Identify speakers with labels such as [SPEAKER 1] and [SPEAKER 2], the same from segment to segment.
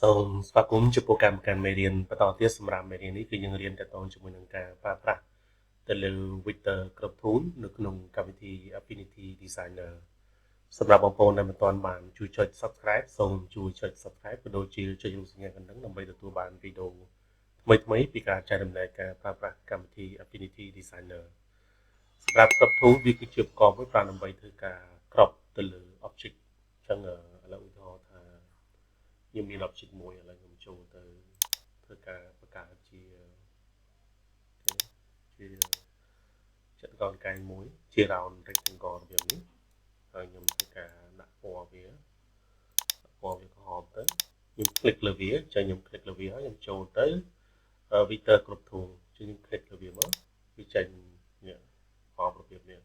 [SPEAKER 1] សូមស្វាគមន៍ចំពោះកម្មការមេរៀនបន្តទៀតសម្រាប់មេរៀននេះគឺយើងរៀនតទៅជាមួយនឹងការប្រើប្រាស់ទៅលើ Vector Crop Tool នៅក្នុងកម្មវិធី Affinity Designer សម្រាប់បងប្អូនដែលមិនទាន់បានជួយចុច Subscribe សូមជួយចុច Subscribe ក៏ដូចជាចុចរូបសញ្ញាកណ្ដឹងដើម្បីទទួលបានវីដេអូថ្មីៗពីការចែករំលែកការប្រើប្រាស់កម្មវិធី Affinity Designer សម្រាប់ Crop Tool វាគឺជាឧបករណ៍មួយប្រើដើម្បីធ្វើការ crop ទៅលើ object អញ្ចឹងឥឡូវឧទាហរណ៍ថាខ្ញុំមាន object មួយឥឡូវខ្ញុំចូលទៅធ្វើការបង្កើតជាចិត្តកោណកែមួយជា round rectangle របៀបនេះហើយខ្ញុំធ្វើការដាក់ពណ៌វាក្រហមទៅខ្ញុំ click លើវាចឹងខ្ញុំ click លើវាហើយខ្ញុំចូលទៅ Vector Crop Tool ចឹងខ្ញុំ click លើវាមកវាចេញនេះពណ៌របៀបនេះ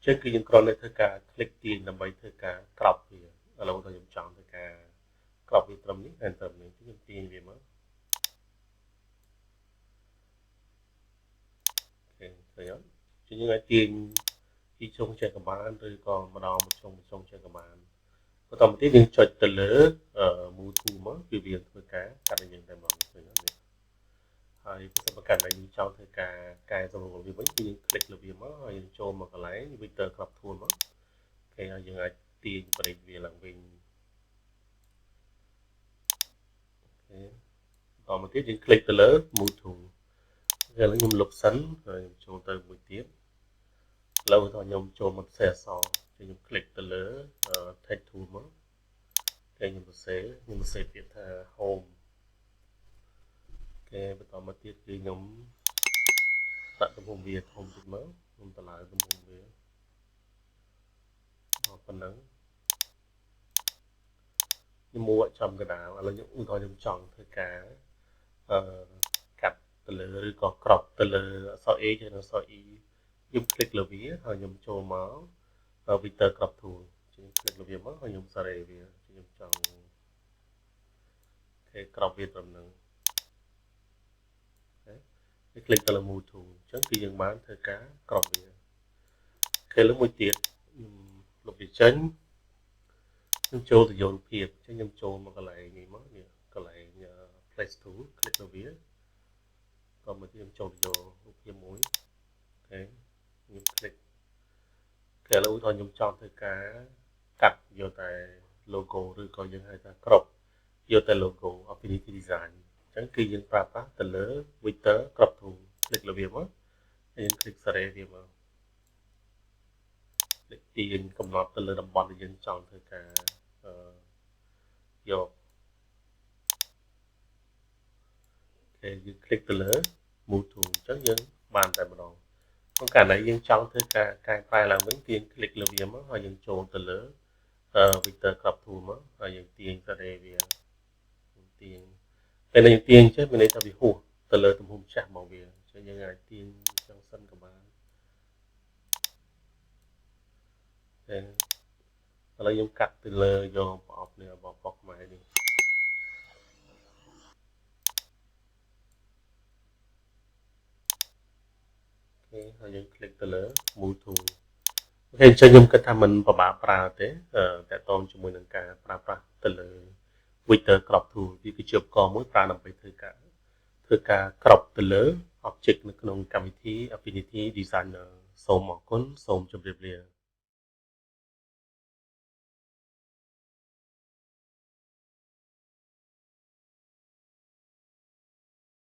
[SPEAKER 1] ចឹងគឺយើងគ្រាន់តែធ្វើការ click ទាញដើម្បីធ្វើការ crop វាឥឡូវខ្ញុំចង់ធ្វើការ crop វាត្រឹមនេះហើយត្រឹមនេះខ្ញុំទាញវាមកអូខេឃើញអត់ចឹងយើងអាចទាញពីចុងចែកក៏បានឬក៏ម្ដងមួយចុងចែកក៏បានបន្តមកទៀតយើងចុចទៅលើ move tool មកគឺវាធ្វើការកាត់ឲ្យយើងតែម្ដងឃើញអត់នេះហើយប្រសិនបើកាត់ឲ្យយើងចង់ធ្វើការកែសម្រួលវាវិញគឺយើង click លើវាមកហើយយើងចូលមកកន្លែង Vector Crop Tool មកអូខេហើយយើងអាចទាញប្រេកវាឡើងវិញអូខេបន្តមកទៀតយើង click ទៅលើ move tool ឥឡូវខ្ញុំលុបសិនហើយខ្ញុំចូលទៅមួយទៀតឥឡូវខ្ញុំចូលមកសរសេរអក្សរខ្ញុំ click ទៅលើ text tool មកហើយខ្ញុំសរសេរពាក្យថា home អូខេបន្តមកទៀតគឺខ្ញុំដាក់ទំហំវាធំតិចមកខ្ញុំតម្លើងទំហំវាដល់ប៉ុណ្ណឹងខ្ញុំមួកចំកណ្ដាលឥឡូវខ្ញុំឧទាហរណ៍ខ្ញុំចង់ធ្វើការកាត់ទៅលើឬក៏ crop ទៅលើអក្សរ A ហើយនិងអក្សរ E ខ្ញុំ click លើវាហើយខ្ញុំចូលមក Vector Crop Tool ខ្ញុំ click លើវាមកហើយខ្ញុំសារ៉េវាខ្ញុំចង់គេ crop វាត្រឹមហ្នឹងហើយ click ទៅលើ Move Tool អញ្ចឹងគឺយើងបានធ្វើការ crop វាគេលើមួយទៀតខ្ញុំលុបវាចេញខ្ញុំចូលទៅយករូបភាពអញ្ចឹងខ្ញុំចូលមកកន្លែងនេះមកនេះកន្លែង Place Tool click លើវាតមកទៀតខ្ញុំចូលទៅយករូបភាពមួយអូខេខ្ញុំ click គេឥឡូវថាខ្ញុំចង់ធ្វើការកាត់យកតែ logo ឬក៏យើងហៅថា crop យកតែ logo Affinity Design អញ្ចឹងគឺយើងប្រើប្រាស់ទៅលើ Vector Crop Tool click លើវាមកហើយយើង click សារ៉េវាមកទាញកំណត់ទៅលើតំបន់ដែលយើងចង់ធ្វើការយកគេយើង click ទៅលើ Move Tool អញ្ចឹងយើងបានតែម្ដងក្នុងករណីយើងចង់ធ្វើការកែប្រែឡើងវិញយើង click លើវាមកហើយយើងចូលទៅលើ Vector Crop Tool មកហើយយើងទាញសារ៉េវាទាញពេលយើងទាញចេះមានន័យថាវាហួសទៅលើទំហំចាស់មកវាអញ្ចឹងយើងអាចទាញចឹងសិនក៏បានឥឡូវខ្ញុំកាត់ទៅលើយកប្រអប់នេះរបស់ប៉ុកខ្មែរនេះអូខេហើយយើង click ទៅលើ Move Tool អូខេអញ្ចឹងខ្ញុំគិតថាมันពិបាកប្រើទេតកតងជាមួយនឹងការប្រើប្រាស់ទៅលើ Vector Crop Tool វាគឺជាឧបករណ៍មួយប្រើដើម្បីធ្វើការ crop ទៅលើ object នៅក្នុងកម្មវិធី Affinity Designer សូមអរគុណសូមជម្រាបលា